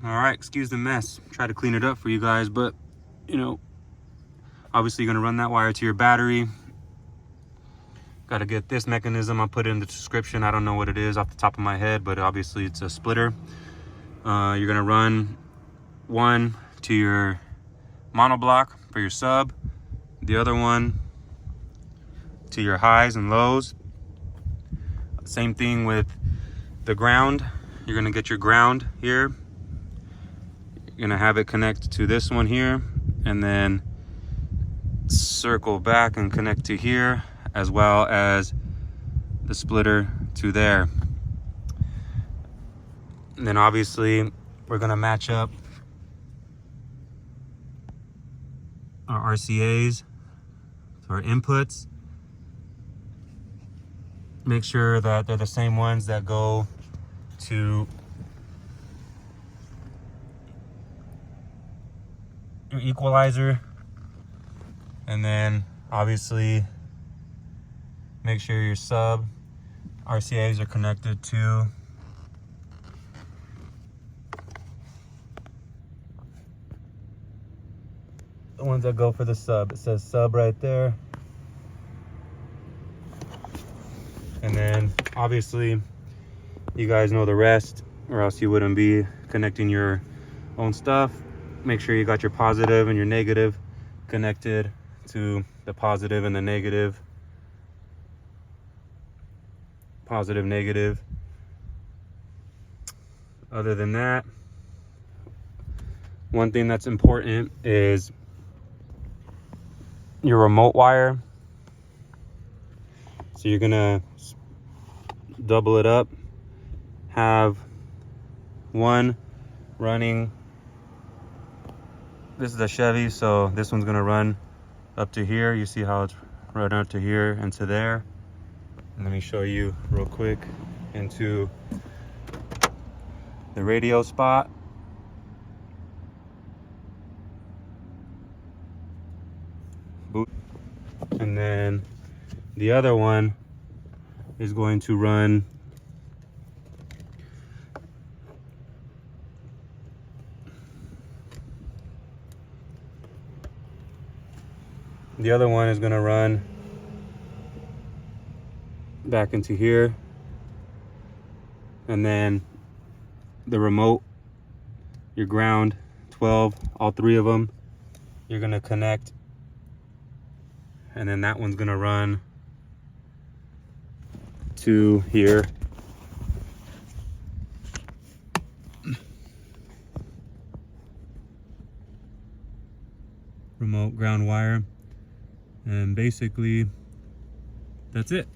All right, excuse the mess. Try to clean it up for you guys, but you know, obviously you're gonna run that wire to your battery. Got to get this mechanism. I'll put it in the description. I don't know what it is off the top of my head, but obviously it's a splitter. You're gonna run one to your monoblock for your sub, the other one to your highs and lows. Same thing with the ground. You're gonna get your ground here. You're gonna have it connect to this one here, and then circle back and connect to here, as well as the splitter to there. And then obviously we're gonna match up our RCAs, our inputs. Make sure that they're the same ones that go to your equalizer. And then obviously make sure your sub RCAs are connected to the ones that go for the sub. It says sub right there. And then obviously you guys know the rest, or else you wouldn't be connecting your own stuff. Make sure you got your positive and your negative connected to the positive and the negative. Positive, negative. Other than that, one thing that's important is your remote wire. So you're gonna double it up, have one running, this is a Chevy, so this one's gonna run up to here. You see how it's run up to here and to there. And let me show you real quick into the radio spot. And then the other one is going to run back into here. And then the remote, your ground, 12, all three of them, you're gonna connect. And then that one's gonna run to here. Remote ground wire. And basically, that's it.